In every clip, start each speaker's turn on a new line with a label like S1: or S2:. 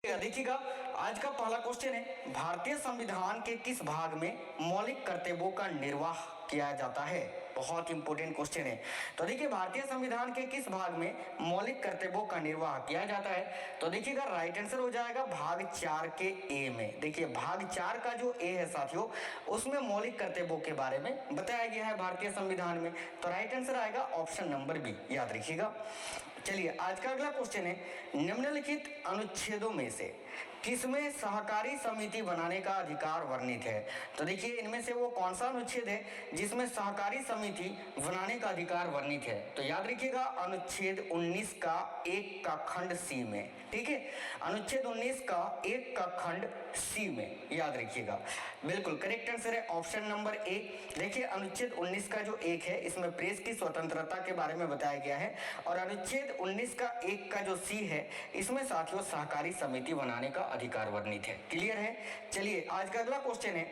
S1: देखिएगा, आज का पहला क्वेश्चन है, भारतीय संविधान के किस भाग में मौलिक कर्तव्यों का निर्वाह किया जाता है। बहुत इंपॉर्टेंट क्वेश्चन है। तो देखिए, भारतीय संविधान के किस भाग में मौलिक कर्तव्यों का निर्वाह किया जाता है। तो देखिएगा, राइट आंसर हो जाएगा भाग 4 के ए में। देखिए, भाग 4 का जो ए है साथियों, उसमें मौलिक कर्तव्यों के बारे में बताया गया है भारतीय संविधान में। तो राइट आंसर आएगा ऑप्शन नंबर बी, याद रखिएगा। चलिए, आज का अगला क्वेश्चन है, निम्नलिखित अनुच्छेदों में से किसमें सहकारी समिति बनाने का अधिकार वर्णित है। तो देखिए, इनमें से वो कौन सा अनुच्छेद है जिसमें सहकारी समिति बनाने का अधिकार वर्णित है। तो याद रखिएगा, अनुच्छेद 19 का 1 का खंड सी में। ठीक है, अनुच्छेद 19 का 1 का खंड सी में, याद रखिएगा। बिल्कुल करेक्ट आंसर है ऑप्शन नंबर ए। देखिए, अनुच्छेद 19 का जो 1 है, इसमें प्रेस की स्वतंत्रता के बारे में बताया गया है, और अनुच्छेद 19 का 1 का जो सी है, इसमें साथियों सहकारी समिति बनाने का अधिकार वर्णित है। क्लियर है। चलिए, आज का अगला क्वेश्चन है,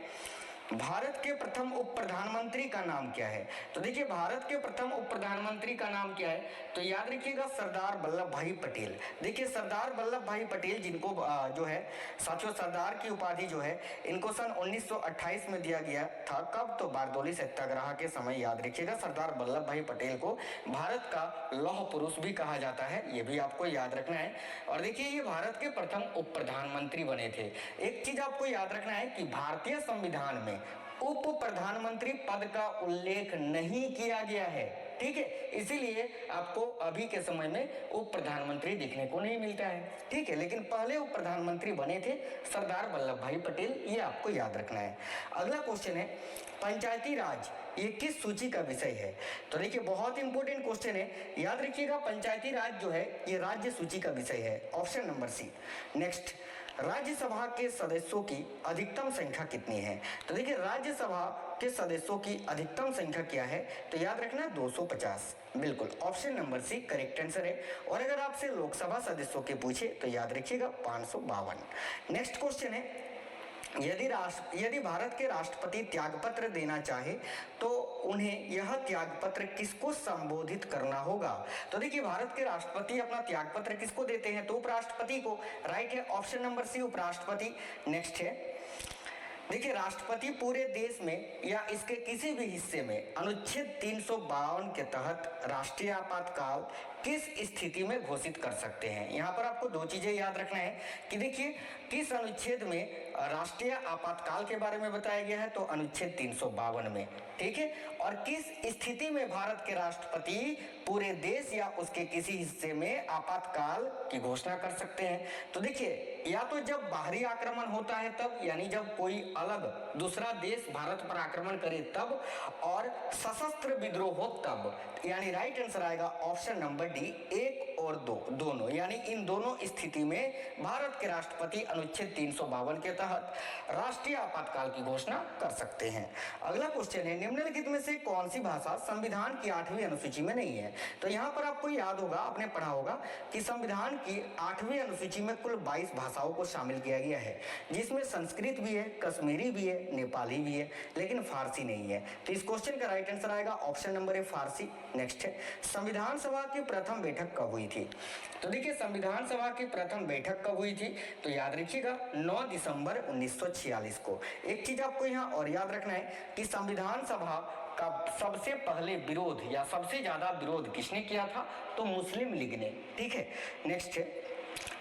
S1: भारत के प्रथम उप प्रधानमंत्री का नाम क्या है। तो देखिए, भारत के प्रथम उप प्रधानमंत्री का नाम क्या है। तो याद रखिएगा, सरदार वल्लभ भाई पटेल। देखिए, सरदार वल्लभ भाई पटेल, जिनको जो है साथियों सरदार की उपाधि जो है, इनको सन 1928 में दिया गया था। कब? तो बारदौली सत्याग्रह के समय। याद रखिएगा, सरदार वल्लभ भाई पटेल को भारत का लौह पुरुष भी कहा जाता है, ये भी आपको याद रखना है। और देखिए, ये भारत के प्रथम उप प्रधानमंत्री बने थे। एक चीज आपको याद रखना है कि भारतीय संविधान में उप प्रधानमंत्री पद का उल्लेख नहीं किया गया है। ठीक है, इसीलिए आपको अभी के समय में उप प्रधानमंत्री देखने को नहीं मिलता है। ठीक है, लेकिन पहले उप प्रधानमंत्री बने थे सरदार वल्लभ भाई पटेल, ये आपको याद रखना है। अगला क्वेश्चन है, पंचायती राज ये किस सूची का विषय है। तो देखिए, बहुत इंपॉर्टेंट क्वेश्चन है, याद रखिएगा, पंचायती राज जो है ये राज्य सूची का विषय है, ऑप्शन नंबर सी। नेक्स्ट, राज्यसभा के सदस्यों की अधिकतम संख्या कितनी है। तो देखिए, राज्यसभा के सदस्यों की अधिकतम संख्या क्या है। तो याद रखना 250। बिल्कुल option number C correct answer है। और अगर आपसे लोकसभा सदस्यों के पूछे तो याद रखिएगा 552। नेक्स्ट क्वेश्चन है, यदि भारत के राष्ट्रपति त्यागपत्र देना चाहे तो उन्हें यह त्यागपत्र किसको संबोधित करना होगा। तो देखिए, भारत के राष्ट्रपति अपना त्यागपत्र किसको देते हैं। तो उपराष्ट्रपति को। राइट है ऑप्शन नंबर सी, उपराष्ट्रपति। नेक्स्ट है, देखिए, राष्ट्रपति पूरे देश में या इसके किसी भी हिस्से में अनुच्छेद 352 के तहत राष्ट्रीय आपातकाल किस स्थिति में घोषित कर सकते हैं। यहाँ पर आपको दो चीजें याद रखना है कि देखिए, किस अनुच्छेद में राष्ट्रीय आपातकाल के बारे में बताया गया है। तो अनुच्छेद 352 में। ठीक है, और किस स्थिति में भारत के राष्ट्रपति पूरे देश या उसके किसी हिस्से में आपातकाल की घोषणा कर सकते हैं। तो देखिए, या तो जब बाहरी आक्रमण होता है तब, यानी जब कोई अलग दूसरा देश भारत पर आक्रमण करे तब, और सशस्त्र विद्रोह हो तब। यानी राइट आंसर आएगा ऑप्शन नंबर डी, 1 और 2 दोनों, यानी इन दोनों स्थिति में भारत के राष्ट्रपति अनुच्छेद 352 के तहत राष्ट्रीय आपातकाल की घोषणा कर सकते हैं। अगला क्वेश्चन है, निम्नलिखित में से कौन सी भाषा संविधान की 8वीं अनुसूची में नहीं है। तो यहाँ पर आपको याद होगा, आपने पढ़ा होगा कि संविधान की 8वीं अनुसूची में कुल 22 भाषाओं को शामिल किया गया है, जिसमें संस्कृत भी है, कश्मीरी भी है, नेपाली भी है, लेकिन फारसी नहीं है। तो इस क्वेश्चन का राइट आंसर आएगा option number A, Farsi. Next है, संविधान सभा की प्रथम बैठक कब हुई थी। तो देखिए, संविधान सभा की प्रथम बैठक कब हुई थी। तो याद रखिएगा 9 दिसंबर 1946 को। एक चीज आपको यहाँ और याद रखना है कि संविधान सभा का सबसे पहले विरोध या सबसे ज्यादा विरोध किसने किया था। तो मुस्लिम लीग ने। ठीक है, नेक्स्ट है,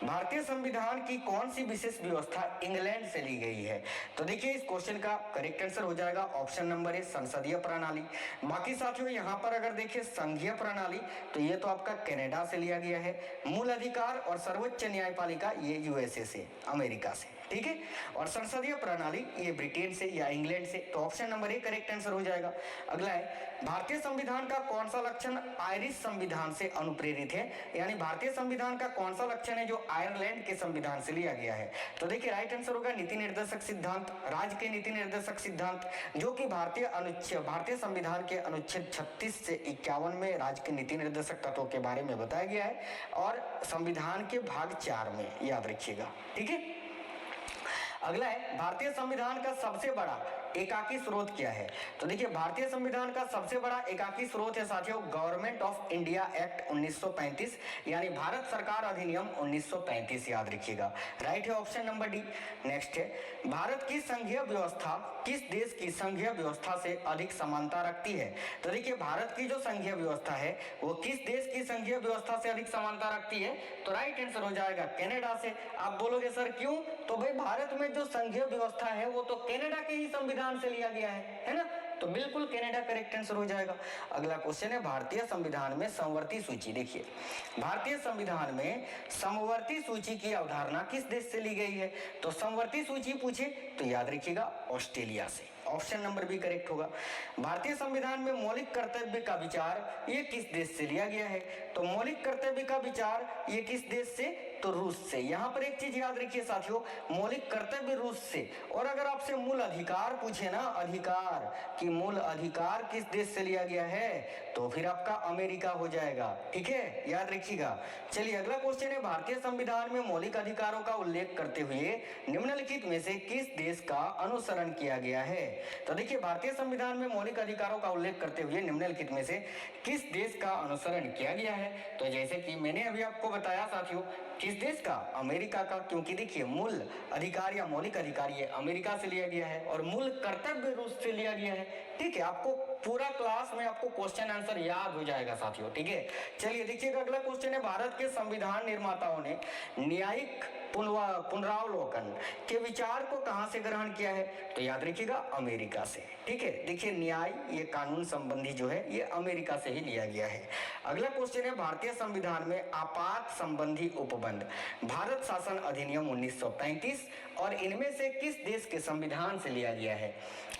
S1: भारतीय संविधान की कौन सी विशेष व्यवस्था इंग्लैंड से ली गई है। तो देखिए, इस क्वेश्चन का करेक्ट आंसर हो जाएगा ऑप्शन नंबर ए, संसदीय प्रणाली। बाकी साथियों, यहाँ पर अगर देखिए संघीय प्रणाली, तो ये तो आपका कनाडा से लिया गया है। मूल अधिकार और सर्वोच्च न्यायपालिका ये यूएसए से, अमेरिका से। ठीक है, और संसदीय प्रणाली ये ब्रिटेन से या इंग्लैंड से। तो option number A correct answer हो जाएगा। अगला है, भारतीय संविधान का कौन सा लक्षण आयरिश संविधान से अनुप्रेरित है। यानी भारतीय संविधान का कौन सा लक्षण है जो आयरलैंड के संविधान से लिया गया है। तो देखिए, राइट आंसर होगा नीति निर्देशक सिद्धांत, राज्य के नीति निर्देशक सिद्धांत, जो कि भारतीय संविधान के अनुच्छेद 36 से 51 में राज्य के नीति निर्देशक तत्वों के बारे में बताया गया है, और संविधान के भाग 4 में, याद रखिएगा। ठीक है, अगला है, भारतीय संविधान का सबसे बड़ा एकाकी स्रोत क्या है? तो देखिए भारतीय संविधान का सबसे बड़ा एकाकी स्रोत है साथियों गवर्नमेंट ऑफ इंडिया एक्ट 1935 यानी भारत सरकार अधिनियम 1935, याद रखिएगा। राइट है ऑप्शन नंबर डी। नेक्स्ट है भारत की संघीय व्यवस्था किस देश की संघीय व्यवस्था से अधिक समानता रखती है? तो देखिए भारत की जो संघीय व्यवस्था है वो किस देश की संघीय व्यवस्था से अधिक समानता रखती है? तो राइट आंसर हो जाएगा कनाडा से। आप बोलोगे सर क्यों? तो भाई भारत में जो संघीय व्यवस्था है वो तो कनाडा के ही संविधान से लिया गया है ना? तो बिल्कुल कनाडा करेक्ट आंसर हो जाएगा। अगला क्वेश्चन है भारतीय संविधान में समवर्ती सूची। देखिए भारतीय संविधान में समवर्ती सूची की अवधारणा किस देश से ली गई है? तो समवर्ती सूची पूछे तो याद रखिएगा ऑस्ट्रेलिया से। ऑप्शन नंबर बी करेक्ट होगा। भारतीय संविधान में मौलिक कर्तव्य का विचार ये किस देश से लिया गया है? तो मौलिक कर्तव्य का विचार ये किस देश से? तो रूस से। यहाँ पर एक चीज याद रखिए साथियों, मौलिक कर्तव्य रूस से। और अगर आपसे मूल अधिकार पूछे ना, अधिकार कि मूल अधिकार किस देश से लिया गया है, तो फिर आपका अमेरिका हो जाएगा। ठीक है, याद रखिएगा। चलिए अगला क्वेश्चन है भारतीय संविधान में मौलिक अधिकारों का उल्लेख करते हुए निम्नलिखित में से किस देश का अनुसरण किया गया है? तो देखिए भारतीय संविधान में मौलिक अधिकारों का उल्लेख करते हुए निम्नलिखित में से किस देश का अनुसरण किया गया है? तो जैसे कि मैंने अभी आपको बताया साथियों, किस देश का? अमेरिका का। क्योंकि देखिए मूल अधिकार या मौलिक अधिकार ये अमेरिका से लिया गया है और मूल कर्तव्य रूस से लिया गया है। ठीक है, आपको पूरा क्लास में आपको क्वेश्चन आंसर याद हो जाएगा साथियों। ठीक है, चलिए देखिएगा अगला क्वेश्चन है भारत के संविधान निर्माताओं ने न्यायिक पुनरावलोकन के विचार को कहां से ग्रहण किया है? तो याद रखिएगा अमेरिका से। ठीक है, देखिए न्याय ये कानून संबंधी जो है ये अमेरिका से ही लिया गया है। अगला क्वेश्चन है भारतीय संविधान में आपात संबंधी उपबंध भारत शासन अधिनियम 1935 और इनमें से किस देश के संविधान से लिया गया है?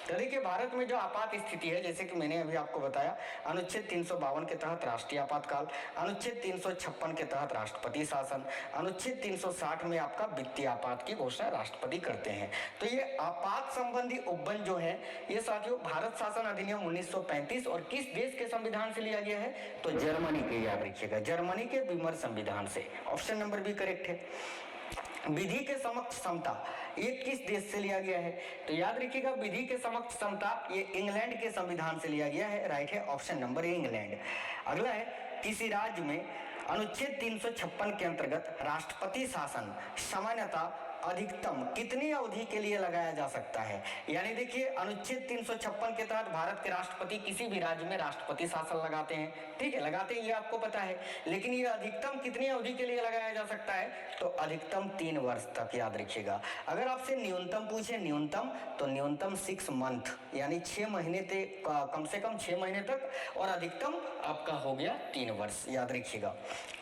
S1: तो देखिए भारत में जो आपात स्थिति है, जैसे कि मैंने अभी आपको बताया, अनुच्छेद 352 के तहत राष्ट्रीय आपातकाल, अनुच्छेद 356 के तहत राष्ट्रपति शासन, अनुच्छेद 360 में आपका वित्तीय आपात की घोषणा राष्ट्रपति करते हैं। तो ये आपात संबंधी उपबंध जो है ये साथियों भारत शासन अधिनियम 1935 और किस देश के संविधान से लिया गया है? तो जर्मनी के, याद रखिएगा जर्मनी के बीमर संविधान से। ऑप्शन नंबर बी करेक्ट है। विधि के समक्ष समता ये किस देश से लिया गया है? तो याद रखिएगा विधि के समक्ष समता ये इंग्लैंड के संविधान से लिया गया है। राइट है ऑप्शन नंबर ए इंग्लैंड। अगला है किसी राज्य में अनुच्छेद 356 के अंतर्गत राष्ट्रपति शासन सामान्यतः अधिकतम कितनी अवधि के लिए लगाया जा सकता है? यानी देखिए अनुच्छेद 356 के तहत भारत के राष्ट्रपति किसी भी राज्य में राष्ट्रपति शासन लगाते हैं। ठीक है, लगाते हैं, ये आपको पता है, लेकिन ये अधिकतम कितनी अवधि के लिए लगाया जा सकता है? तो अधिकतम 3 वर्ष तक, याद रखिएगा। अगर आपसे न्यूनतम पूछे न्यूनतम, तो न्यूनतम 6 मंथ यानी 6 महीने तक, कम से कम 6 महीने तक, और अधिकतम आपका हो गया 3 वर्ष, याद रखिएगा।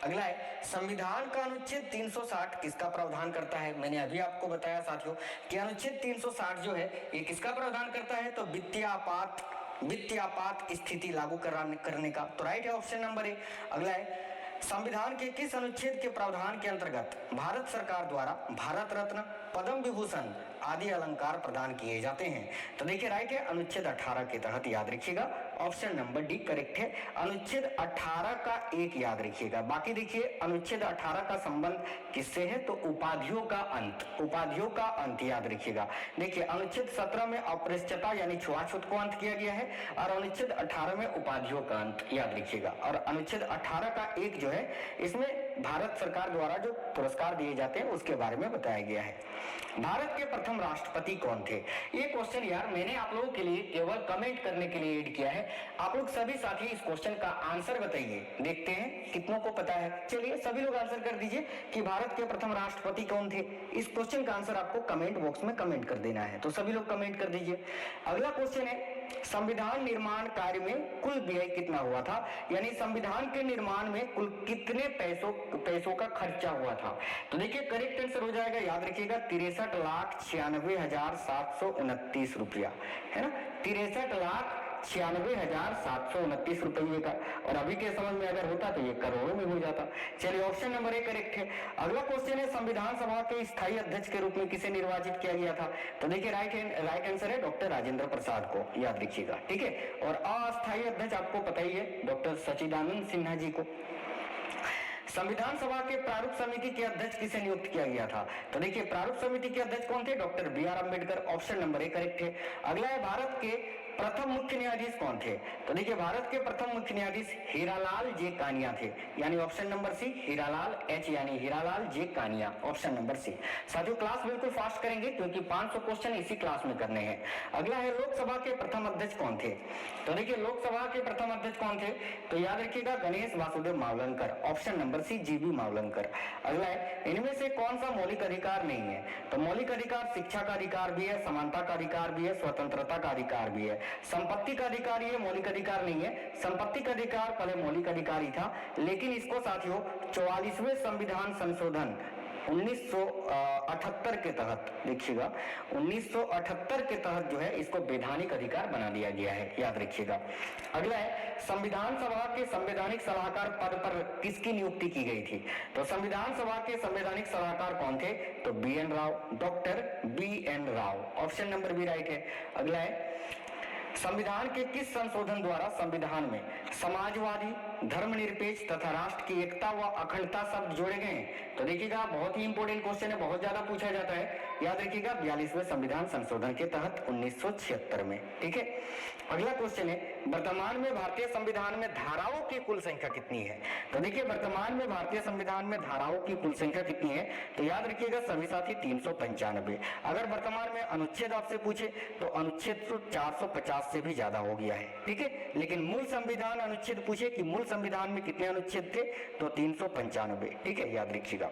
S1: अगला है संविधान का अनुच्छेद 360 किसका प्रावधान करता है? मैंने अभी आपको बताया साथियों कि अनुच्छेद 360 जो है ये किसका प्रावधान करता है? तो वित्तीय आपात स्थिति लागू करने का। तो राइट है ऑप्शन नंबर ए। अगला है संविधान के किस अनुच्छेद के प्रावधान के अंतर्गत भारत सरकार द्वारा भारत रत्न, पद्म विभूषण आदि अलंकार प्रदान किए जाते हैं? तो देखिए राइट है अनुच्छेद 18 के तहत, याद रखिएगा ऑप्शन नंबर डी करेक्ट है। अनुच्छेद 18 का 1 याद रखिएगा। बाकी देखिए अनुच्छेद 18 का संबंध किससे है? तो उपाधियों का अंत, याद रखिएगा। देखिए अनुच्छेद 17 में अपृष्ठता यानी छुआछूत को अंत किया गया है और अनुच्छेद 18 में उपाधियों का अंत, याद रखिएगा। और अनुच्छेद 18 का 1 जो है इसमें भारत सरकार द्वारा जो पुरस्कार दिए जाते हैं उसके बारे में बताया गया है। भारत के प्रथम राष्ट्रपति कौन थे? ये क्वेश्चन यार मैंने आप लोगों के लिए केवल कमेंट करने के लिए ऐड किया है। आप लोग सभी साथी इस क्वेश्चन का आंसर बताइए, देखते हैं कितनों को पता है। चलिए सभी लोग आंसर कर दीजिए कि भारत के प्रथम राष्ट्रपति कौन थे। इस क्वेश्चन का आंसर आपको कमेंट बॉक्स में कमेंट कर देना है, तो सभी लोग कमेंट कर दीजिए। अगला क्वेश्चन है संविधान निर्माण कार्य में कुल व्यय कितना हुआ था? यानी संविधान के निर्माण में कुल कितने पैसों का खर्चा हुआ था? तो देखिए करेक्ट आंसर हो जाएगा, याद रखिएगा 63,96,729 रुपया, है ना। 63,96,729 रुपये का, और अभी के समझ में अगर होता तो ये करोड़ों में हो जाता। चलिए ऑप्शन नंबर ए करेक्ट है। अगला क्वेश्चन है संविधान सभा के स्थायी अध्यक्ष के रूप में किसे निर्वाचित किया गया था? तो देखिए राइट आंसर है डॉक्टर राजेंद्र प्रसाद को, याद रखिएगा। ठीक है, और अस्थायी अध्यक्ष आपको पता ही है डॉक्टर सच्चिदानंद सिन्हा जी को। संविधान सभा के प्रारूप समिति के अध्यक्ष किसे नियुक्त किया गया था? तो देखिए प्रारूप समिति के अध्यक्ष कौन थे? Doctor B R. Ambedkar. Option number 1 correct है। अगला है भारत के प्रथम मुख्य न्यायाधीश कौन थे? तो देखिए भारत के प्रथम मुख्य न्यायाधीश हीरालाल जे कानिया थे, यानी option number C Hiralal H यानी Hiralal J Kania, option number C. साथियों क्लास बिल्कुल फास्ट करेंगे क्योंकि 500 क्वेश्चन इसी क्लास में करने हैं। अगला है लोकसभा के प्रथम अध्यक्ष कौन थे? तो देखिए लोकसभा के प्रथम अध्यक्ष कौन थे? तो याद रखिएगा Ganesh Vasudev Mavalankar, option number C G B. Mavalankar. अगला है इनमें से कौन सा मौलिक अधिकार नहीं है? तो मौलिक अधिकार शिक्षा का अधिकार भी है, समानता का अधिकार भी है, स्वतंत्रता का अधिकार भी है। संपत्ति का अधिकार ये मौलिक अधिकार नहीं है। संपत्ति का अधिकार पहले मौलिक अधिकार ही था, लेकिन इसको साथियों 44वें संविधान संशोधन 1978 के तहत, देखिएगा 1978 के तहत जो है इसको वैधानिक अधिकार बना दिया गया है, याद रखिएगा। अगला है संविधान सभा के संवैधानिक सलाहकार पद पर किसकी नियुक्ति की गई थी? तो संविधान सभा के संवैधानिक सलाहकार कौन थे? तो B N. Rao, doctor B N. Rao, option number B right है। अगला है संविधान के किस संशोधन द्वारा संविधान में समाजवादी, धर्मनिरपेक्ष तथा राष्ट्र की एकता व अखंडता शब्द जोड़े गए हैं? तो देखिएगा बहुत ही इंपॉर्टेंट क्वेश्चन है, बहुत ज्यादा पूछा जाता है, याद रखिएगा 42वें संविधान संशोधन के तहत 1976 में। ठीक है। अगला क्वेश्चन है वर्तमान में भारतीय संविधान में धाराओं की कुल संख्या कितनी है? तो देखिए वर्तमान में भारतीय संविधान में धाराओं की कुल संख्या कितनी है? तो याद रखिएगा सभी साथी 395। अगर वर्तमान में अनुच्छेद आपसे पूछे तो अनुच्छेद 450 से भी ज्यादा हो गया है। ठीक है, लेकिन मूल संविधान अनुच्छेद पूछे कि मूल संविधान में कितने अनुच्छेद थे? तो 395। ठीक है, याद रखिएगा।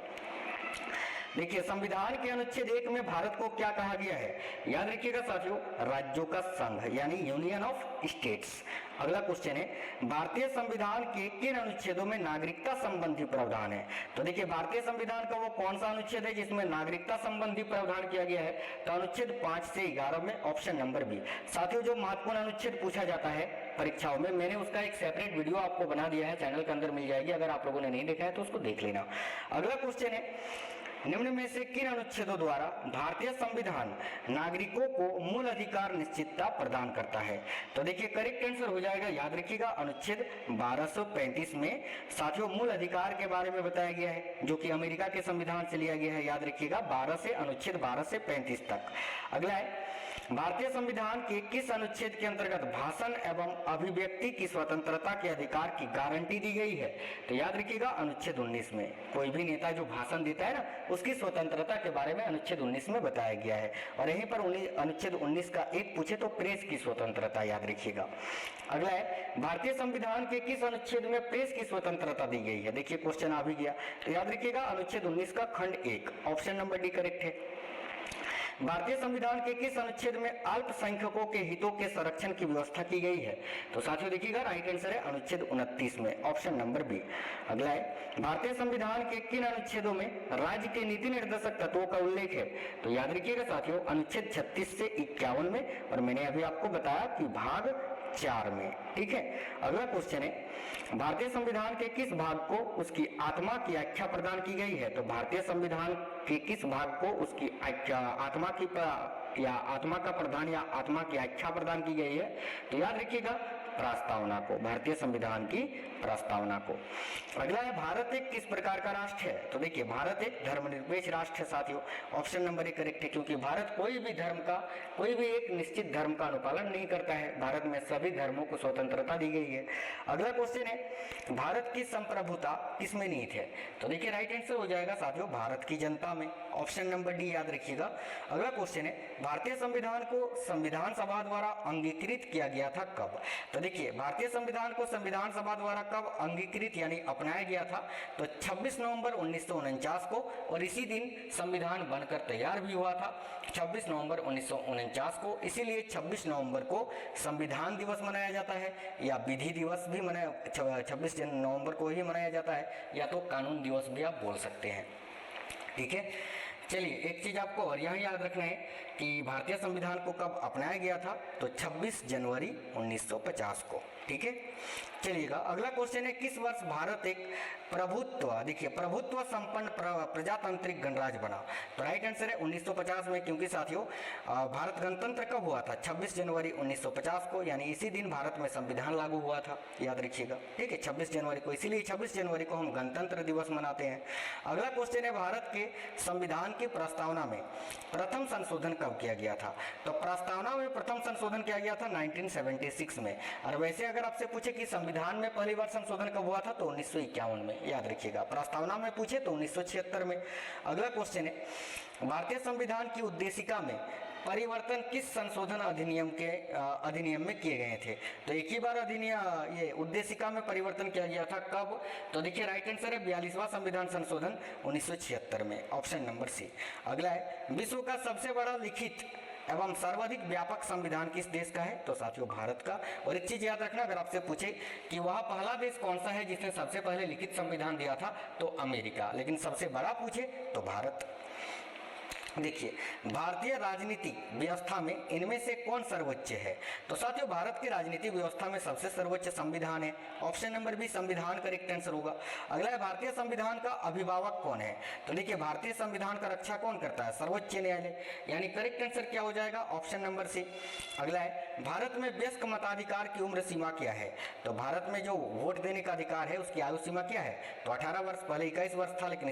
S1: देखिए संविधान के अनुच्छेद 1 में भारत को क्या कहा गया है? याद रखिएगा साथियों राज्यों का संघ यानी यूनियन ऑफ स्टेट्स। अगला क्वेश्चन है भारतीय संविधान के किन अनुच्छेदों में नागरिकता संबंधी प्रावधान है? तो देखिए भारतीय संविधान का वो कौन सा अनुच्छेद है जिसमें नागरिकता संबंधी प्रावधान किया गया है? तो अनुच्छेद 5 से 11 में, ऑप्शन नंबर बी। साथियों जो महत्वपूर्ण अनुच्छेद पूछा जाता है परीक्षाओं में, मैंने उसका एक सेपरेट वीडियो आपको बना दिया है, चैनल के अंदर मिल जाएगी, अगर आप लोगों ने नहीं देखा है तो उसको देख लेना। अगला क्वेश्चन है निम्न में से किन अनुच्छेदों द्वारा भारतीय संविधान नागरिकों को मूल अधिकार निश्चितता प्रदान करता है? तो देखिए करेक्ट आंसर हो जाएगा, याद रखिएगा अनुच्छेद 1235 में साथियों मूल अधिकार के बारे में बताया गया है, जो कि अमेरिका के संविधान से लिया गया है। याद रखिएगा अनुच्छेद 12 से 35 तक। अगला है भारतीय संविधान के किस अनुच्छेद के अंतर्गत भाषण एवं अभिव्यक्ति की स्वतंत्रता के अधिकार की गारंटी दी गई है? तो याद रखिएगा अनुच्छेद 19 में। कोई भी नेता जो भाषण देता है ना, उसकी स्वतंत्रता के बारे में अनुच्छेद 19 में बताया गया है। और यहीं पर अनुच्छेद 19 का एक पूछे तो प्रेस की स्वतंत्रता, याद रखिएगा। अगला है भारतीय संविधान के किस अनुच्छेद में प्रेस की स्वतंत्रता दी गई है? देखिए क्वेश्चन आ भी गया, तो याद रखिएगा अनुच्छेद 19 का खंड 1, ऑप्शन नंबर डी करेक्ट है। भारतीय संविधान के किस अनुच्छेद में अल्पसंख्यकों के हितों के संरक्षण की व्यवस्था की गई है? तो साथियों देखिएगा राइट आंसर है अनुच्छेद 29 में, ऑप्शन नंबर बी। अगला है भारतीय संविधान के किन अनुच्छेदों में राज्य के नीति निर्देशक तत्वों का उल्लेख है? तो याद रखिएगा साथियों अनुच्छेद 36 से 51 में, और मैंने अभी आपको बताया कि भाग 4 में। ठीक है। अगला क्वेश्चन है भारतीय संविधान के किस भाग को उसकी आत्मा की आख्या प्रदान की गई है? तो भारतीय संविधान के किस भाग को उसकी आत्मा की या आत्मा का प्रदान या आत्मा की आख्या प्रदान की गई है? तो याद रखिएगा प्रस्तावना को, भारतीय संविधान की प्रस्तावना को। अगला है भारत एक किस प्रकार का राष्ट्र है? तो देखिए भारत एक धर्मनिरपेक्ष राष्ट्र है साथियों, ऑप्शन नंबर 1 करेक्ट है, क्योंकि भारत कोई भी धर्म का, कोई भी एक निश्चित धर्म का अनुपालन नहीं करता है। भारत में सभी धर्मों को स्वतंत्रता दी गई है। अगला क्वेश्चन है भारत की संप्रभुता किसमें निहित है? तो देखिए राइट आंसर हो जाएगा साथियों भारत की जनता में, ऑप्शन नंबर डी, याद रखिएगा। अगला क्वेश्चन है भारतीय संविधान को संविधान सभा द्वारा अंगीकृत किया गया था कब? तो देखिए भारतीय संविधान को संविधान सभा द्वारा कब अंगीकृत यानी अपनाया गया था? तो 26 नवंबर 1949 को, और इसी दिन संविधान बनकर तैयार भी हुआ था 26 नवंबर 1949 को। इसीलिए 26 नवंबर को संविधान दिवस मनाया जाता है, या विधि दिवस भी मनाया 26 नवंबर को ही मनाया जाता है, या तो कानून दिवस भी आप बोल सकते हैं। ठीक है। चलिए एक चीज आपको और यहाँ याद रखना है कि भारतीय संविधान को कब अपनाया गया था, तो 26 जनवरी 1950 को। ठीक है, चलिएगा अगला क्वेश्चन है, किस वर्ष भारत एक प्रभुत्व, देखिए प्रभुत्व संपन्न प्रजातांत्रिक गणराज्य बना? तो राइट आंसर है 1950 में, क्योंकि साथियों भारत गणतंत्र कब हुआ था? 26 जनवरी 1950 को, यानी इसी दिन भारत में संविधान लागू हुआ था, याद रखिएगा। ठीक है, 26 जनवरी को, इसीलिए 26 जनवरी को हम गणतंत्र दिवस मनाते हैं। अगला क्वेश्चन है, भारत के संविधान की प्रस्तावना में प्रथम संशोधन कब किया गया था? तो प्रस्तावना में प्रथम संशोधन किया गया था 1976 में। और वैसे अगर आपसे पूछे कि संविधान में पहली बार संशोधन कब हुआ था, तो 1951 में, याद रखिएगा। प्रस्तावना में पूछे तो 1976 में। अगला क्वेश्चन है, भारतीय संविधान की उद्देशिका में परिवर्तन किस संशोधन अधिनियम में किए गए थे? तो एक ही बार अधिनियम ये उद्देशिका में परिवर्तन किया गया था, कब? तो देखिए राइट आंसर है 42वां संविधान संशोधन 1976 में, ऑप्शन नंबर सी। अगला है, विश्व का सबसे बड़ा लिखित एवं सर्वाधिक व्यापक संविधान किस देश का है? तो साथियों भारत का। और एक चीज याद रखना, अगर आपसे पूछे कि वह पहला देश कौन सा है जिसने सबसे पहले लिखित संविधान दिया था, तो अमेरिका। लेकिन सबसे बड़ा पूछे तो भारत। देखिए भारतीय राजनीतिक व्यवस्था में इनमें से कौन सर्वोच्च है? तो साथियों भारत की राजनीतिक व्यवस्था में सबसे सर्वोच्च संविधान है, ऑप्शन नंबर बी संविधान करेक्ट आंसर होगा। अगला है, भारतीय संविधान का अभिभावक कौन है? तो देखिए भारतीय संविधान का रक्षा कौन करता है? सर्वोच्च न्यायालय, यानी करेक्ट आंसर क्या हो जाएगा? Option number C. अगला है, भारत में वयस्क मताधिकार की उम्र सीमा क्या है? तो भारत में जो वोट देने का अधिकार है उसकी आयु सीमा क्या है? तो 18 वर्ष, पहले 21 वर्ष था, लेकिन